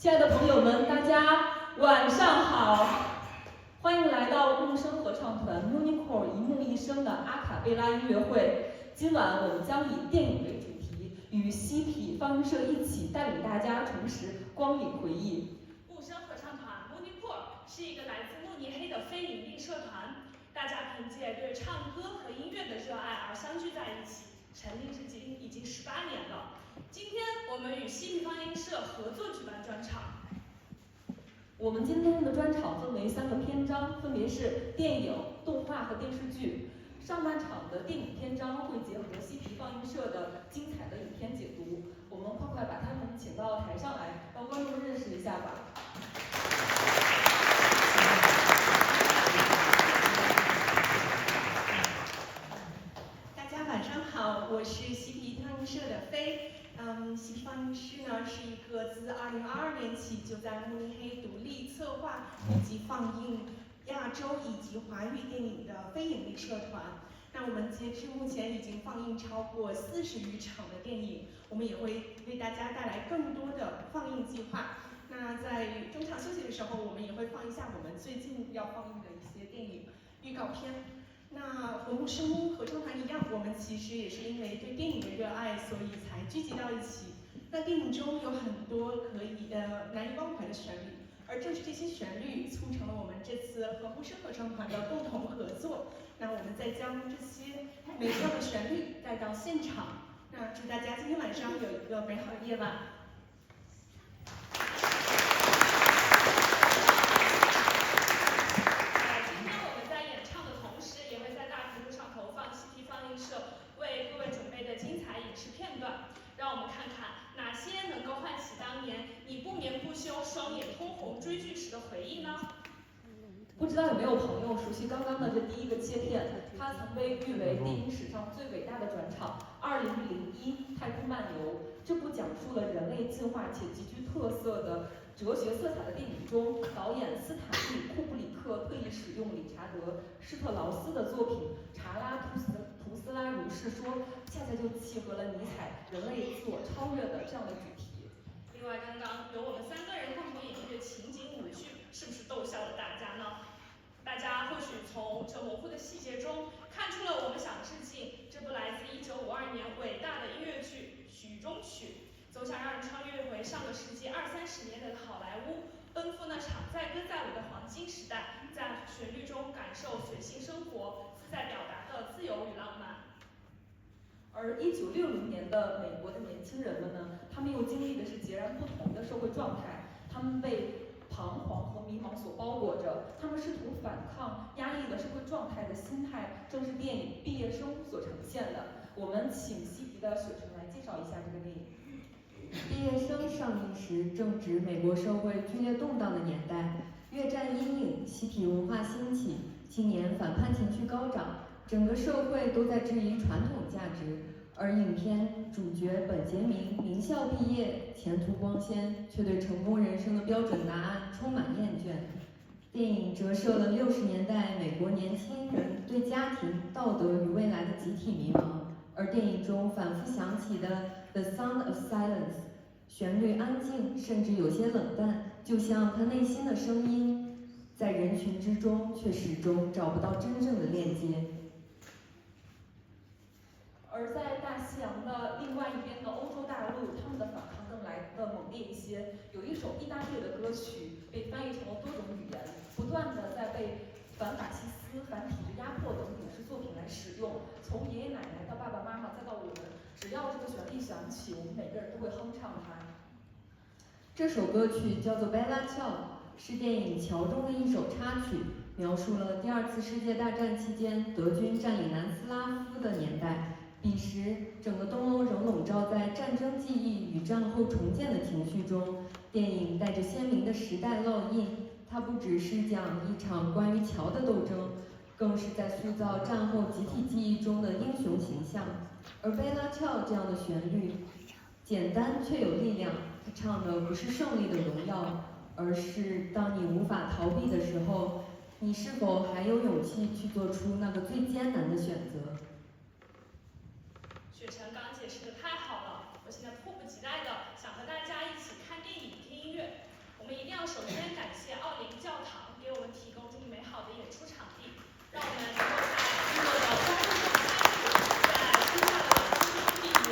亲爱的朋友们，大家晚上好！欢迎来到木声合唱团 Mooncore 一木一声的阿卡贝拉音乐会。今晚我们将以电影为主题，与嬉皮放映社一起带领大家重拾光影回忆。木声合唱团 Mooncore 是一个来自慕尼黑的非营利社团，大家凭借对唱歌和音乐的热爱而相聚在一起，成立至今已经18年了。今天我们与嬉皮放映社合作举办专场。我们今天的专场分为3个篇章，分别是电影、动画和电视剧。上半场的电影篇章会结合嬉皮放映社的精彩的影片解读，我们快把他们请到台上来，让观众认识一下吧。大家晚上好，我是嬉皮放映社的飞。嬉皮放映室呢是一个自2022年起就在慕尼黑独立策划以及放映亚洲以及华语电影的非营利社团。那我们截至目前已经放映超过40余场的电影，我们也会为大家带来更多的放映计划。那在中场休息的时候，我们也会放一下我们最近要放映的一些电影预告片。那和木声合唱团一样，我们其实也是因为对电影的热爱，所以才聚集到一起。那电影中有很多可以难以忘怀的旋律，而正是这些旋律促成了我们这次和木声合唱团的共同合作。那我们再将这些美妙的旋律带到现场。那祝大家今天晚上有一个美好的夜晚。为各位准备的精彩影视片段，让我们看看哪些能够唤起当年你不眠不休、双眼通红追剧时的回忆呢？不知道有没有朋友熟悉刚刚的这第一个切片？它曾被誉为电影史上最伟大的转场《2001太空漫游》。这部讲述了人类进化且极具特色的哲学色彩的电影中，导演斯坦利·库布里克特意使用理查德·施特劳斯的作品《查拉图斯拉如是说》，恰恰就契合了尼采人类自我超越的这样的主题。另外，刚刚由我们3个人共同演绎的情景舞剧，是不是逗笑了大家呢？大家或许从这模糊的细节中看出了我们想致敬这部来自1952年伟大的音乐剧《曲中曲》，总想让人穿越回上个世纪20-30年代的好莱坞，奔赴那场载歌载舞的黄金时代，在旋律中感受随性生活、自在表达的自由与浪漫。而1960年的美国的年轻人们呢，他们又经历的是截然不同的社会状态，他们被彷徨和迷茫所包裹着，他们试图反抗压抑的社会状态的心态，正是电影《毕业生》所呈现的。我们请嬉皮的雪晨来介绍一下这个电影。毕业生上映时正值美国社会剧烈动荡的年代，越战阴影，嬉皮文化兴起，青年反叛情绪高涨，整个社会都在质疑传统价值。而影片主角本杰明名校毕业，前途光鲜，却对成功人生的标准答案充满厌倦。电影折射了60年代美国年轻人对家庭、道德与未来的集体迷茫，而电影中反复响起的 The Sound of Silence， 旋律安静，甚至有些冷淡，就像他内心的声音，在人群之中却始终找不到真正的链接。而在大西洋的另外一边的欧洲大陆，他们的反抗更来的猛烈一些。有一首意大利的歌曲被翻译成了多种语言，不断的在被反法西斯、反体制压迫等影视作品来使用。从爷爷奶奶到爸爸妈妈，再到我们，只要这个旋律响起，我们每个人都会哼唱它。这首歌曲叫做《Bella Ciao》，是电影《桥》中的一首插曲，描述了第2次世界大战期间德军占领南斯拉夫的年代。彼时，整个东欧仍笼罩在战争记忆与战后重建的情绪中。电影带着鲜明的时代烙印，它不只是讲一场关于桥的斗争，更是在塑造战后集体记忆中的英雄形象。而《贝拉俏》这样的旋律，简单却有力量，它唱的不是胜利的荣耀，而是当你无法逃避的时候，你是否还有勇气去做出那个最艰难的选择？雪晨刚解释的太好了，我现在迫不及待的想和大家一起看电影、听音乐。我们一定要首先感谢奥林教堂给我们提供这么美好的演出场地，让我们能够在日落的光中在剩下的演出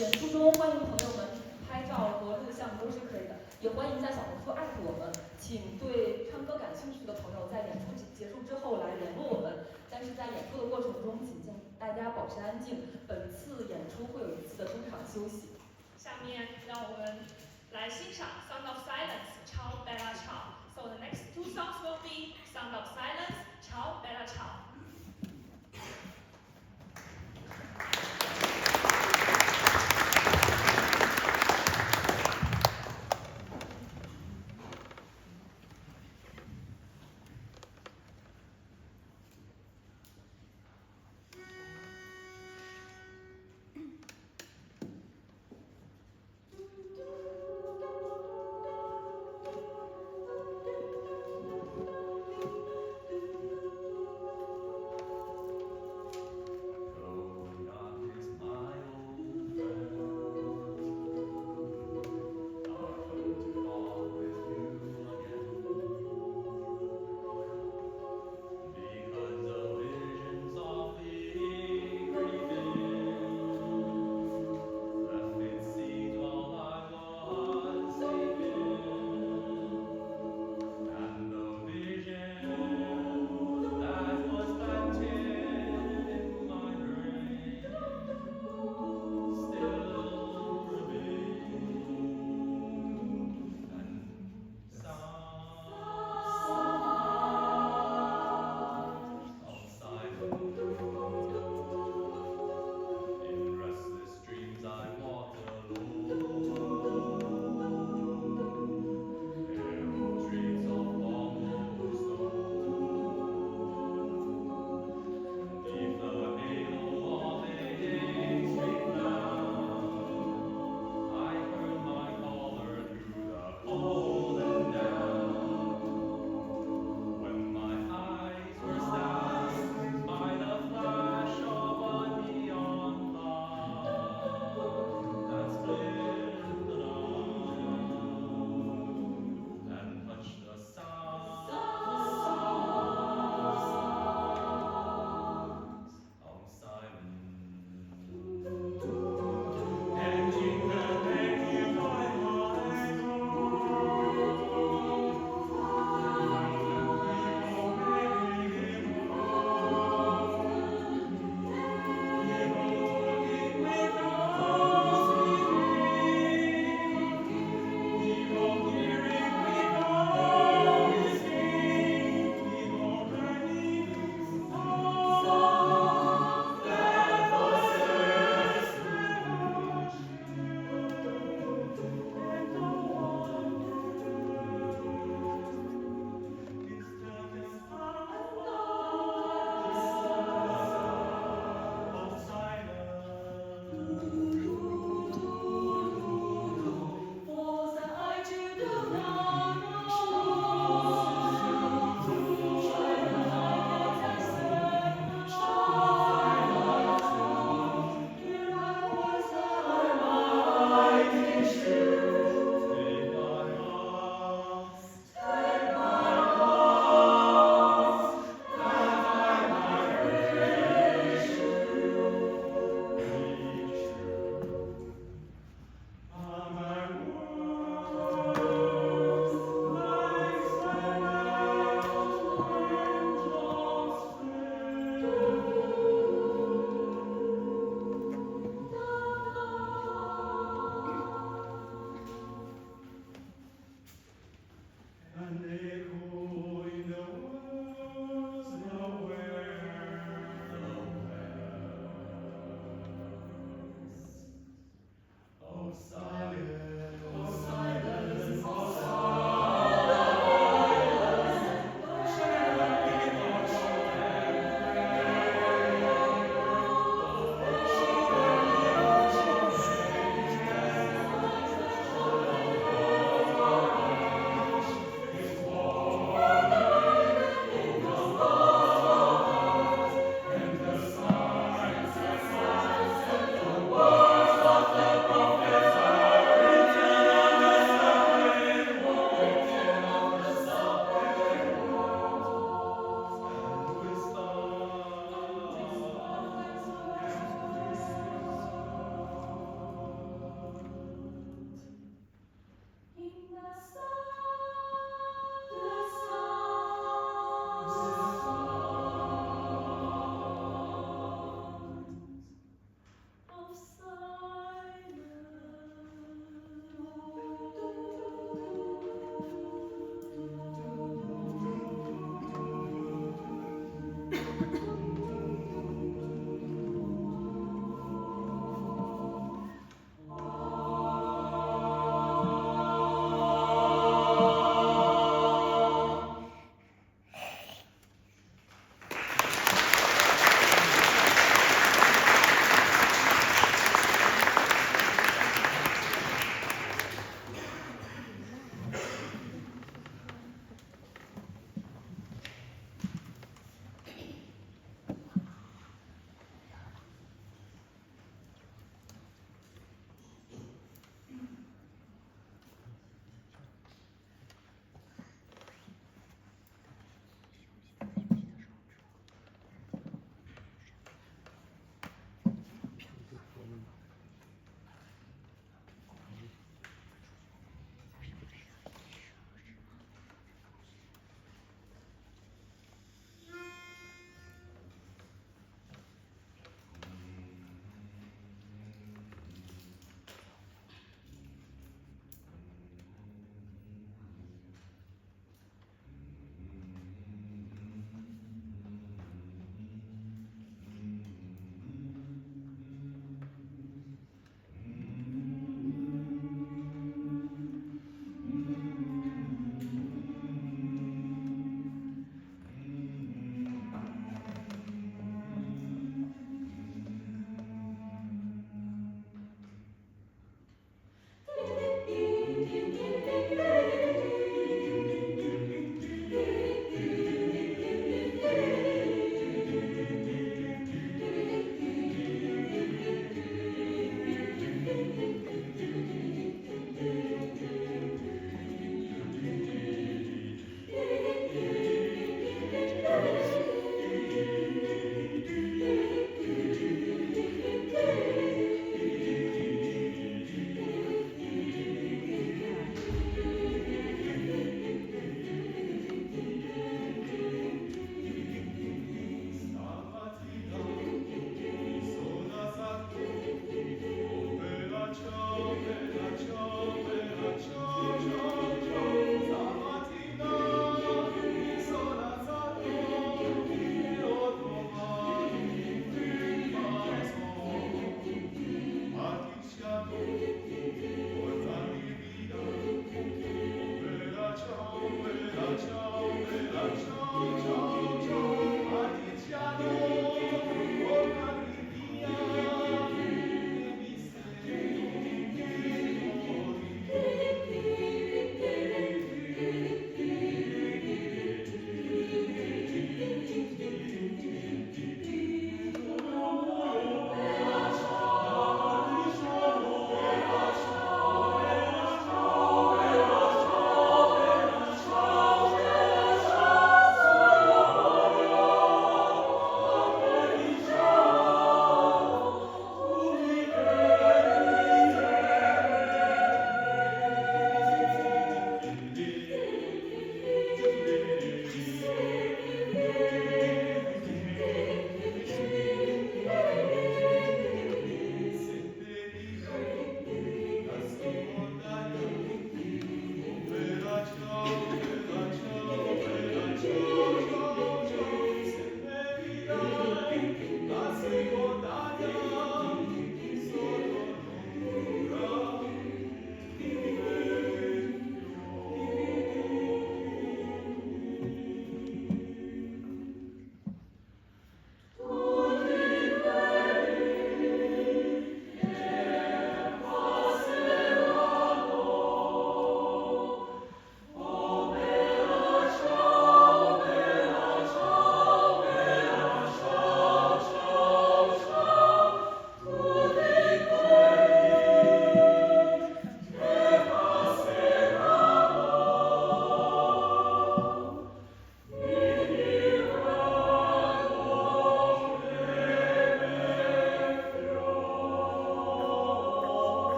演出中欢迎朋友们拍照和录像都是可以的，也欢迎在小红书艾特我们，请对唱歌感兴趣的朋友在演出结束之后来联络我们。但是在演出的过程中，请大家保持安静，本次演出会有一次的中场休息。下面让我们来欣赏《Sound of Silence》超 Bella Ciao。So the next two songs will be Sound of Silence, Ciao Bella Ciao.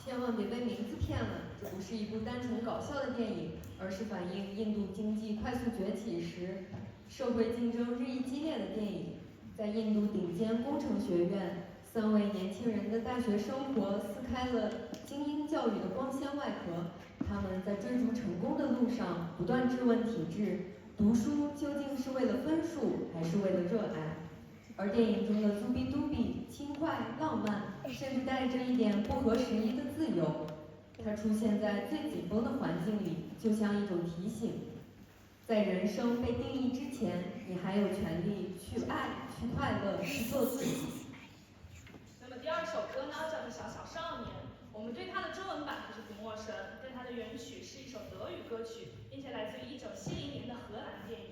千万别被名字骗了，这不是一部单纯搞笑的电影，而是反映印度经济快速崛起时，社会竞争日益激烈的电影。在印度顶尖工程学院，3位年轻人的大学生活撕开了精英教育的光鲜外壳。他们在追逐成功的路上，不断质问体制：读书究竟是为了分数，还是为了热爱？而电影中的朱比杜比轻快浪漫，甚至带着一点不合时宜的自由。它出现在最紧绷的环境里，就像一种提醒：在人生被定义之前，你还有权利去爱、去快乐、去做自己。那么第二首歌呢，叫做《小小少年》。我们对它的中文版还是不陌生，但它的原曲是一首德语歌曲，并且来自于1970年的荷兰电影。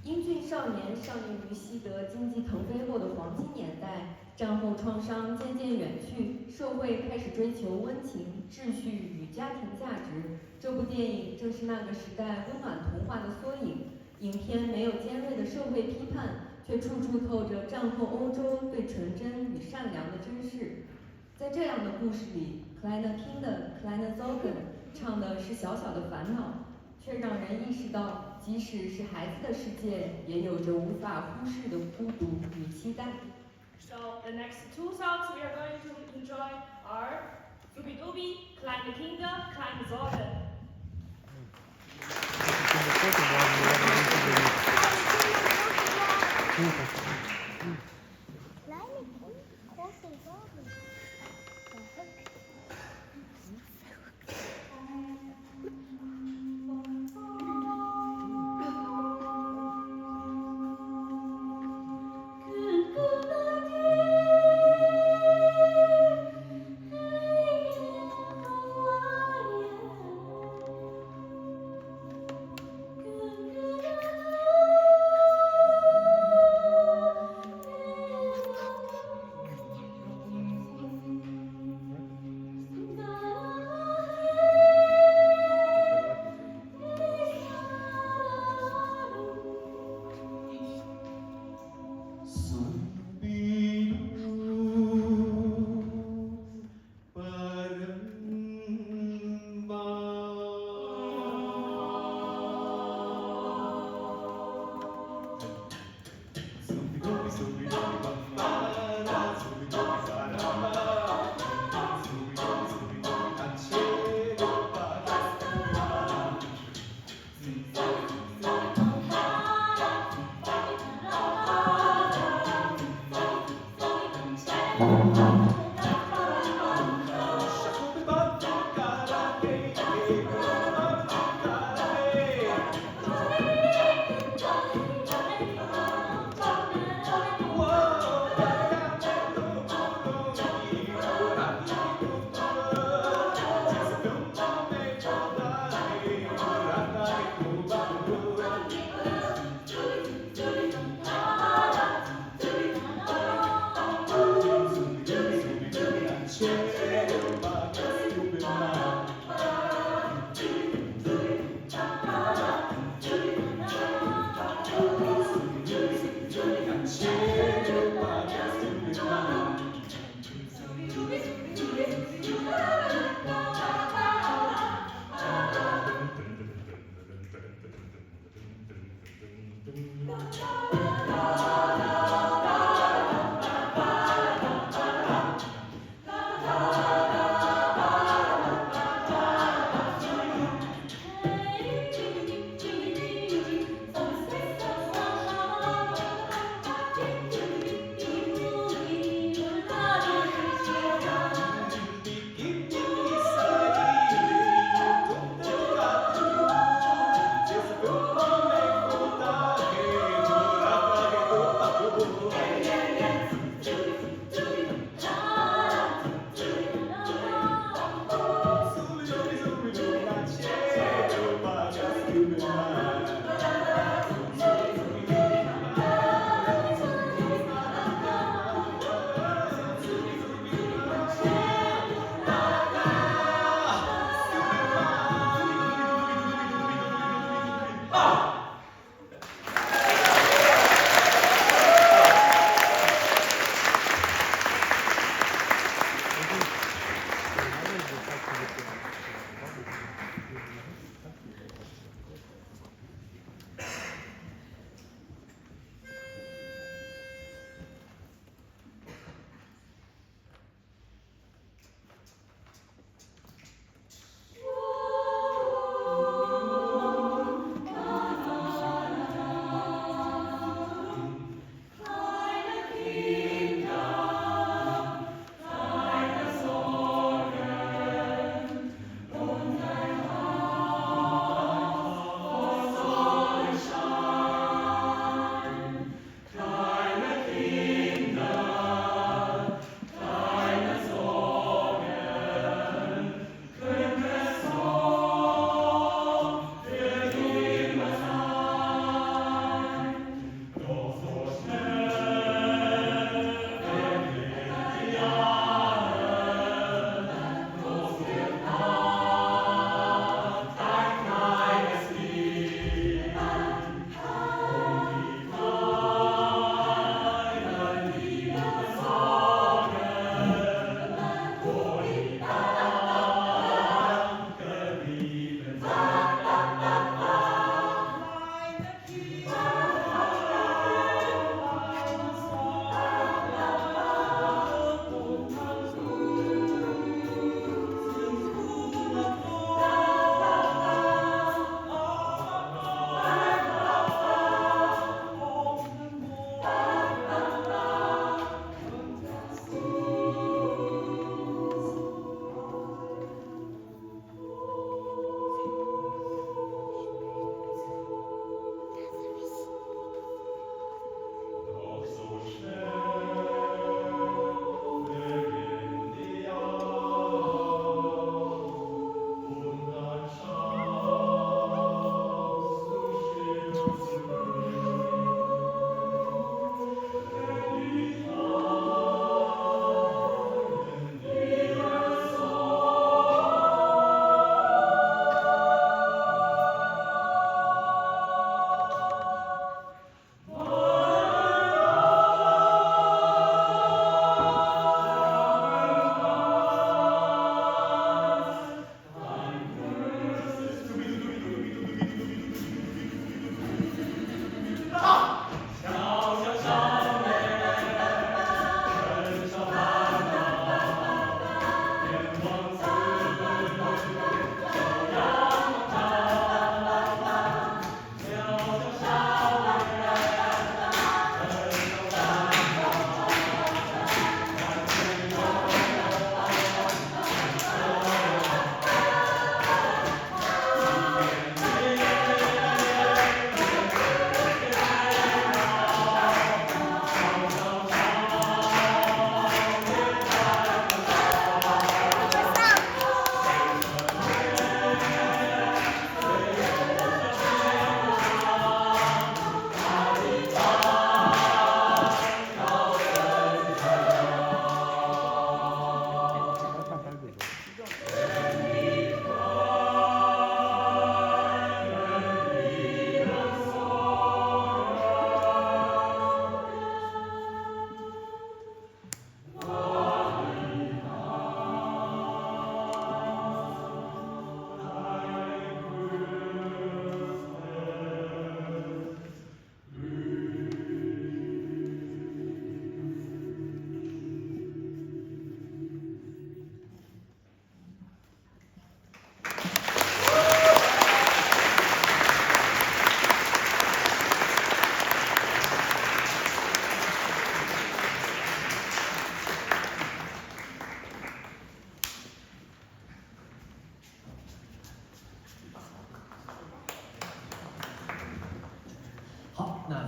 英俊少年上映于西德经济腾飞后的黄金年代，战后创伤渐渐远去，社会开始追求温情、秩序与家庭价值。这部电影正是那个时代温暖童话的缩影。影片没有尖锐的社会批判，却处处透着战后欧洲对纯真与善良的珍视。在这样的故事里，Kleine Kinder、Kleine Sorgen唱的是小小的烦恼，却让人意识到，即使是孩子的世界，也有着无法忽视的孤独与期待。So the next two songs we are going to enjoy are Zubi-Dubi, Kleine Kinder, Kleine Sorgen.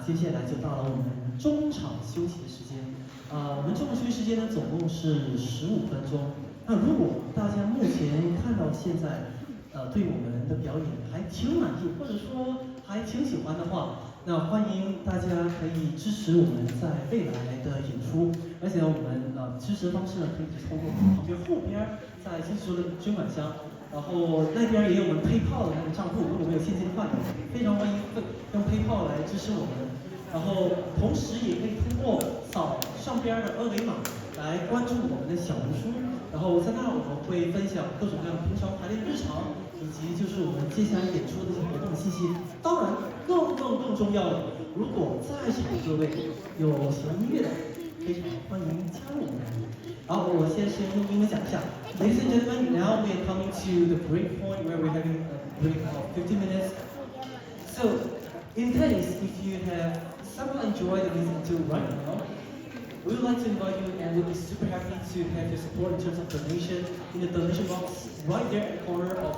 接下来就到了我们中场休息的时间。我们中场休息时间呢，总共是15分钟。那如果大家目前看到现在，对我们的表演还挺满意，或者说还挺喜欢的话，那欢迎大家可以支持我们在未来的演出。而且呢，我们支持的方式呢，可以通过旁边后边在新石的捐款箱。然后那边也有我们PayPal的那个账户，如果没有现金的话，也非常欢迎用PayPal来支持我们。然后同时也可以通过扫上边的二维码来关注我们的小红书。然后在那我们会分享各种各样平常排练日常，以及就是我们接下来演出的这些活动的信息。当然，更重要的，如果在场各位有喜欢音乐的，非常欢迎加入我们。好，我先用英文讲一下。Ladies and gentlemen, now we are coming to the break point where we're having a break of 15 minutes. So, in case if you have somehow enjoyed listening to right now, we would like to invite you and we'll be super happy to have your support in terms of donation in the donation box right there at the corner of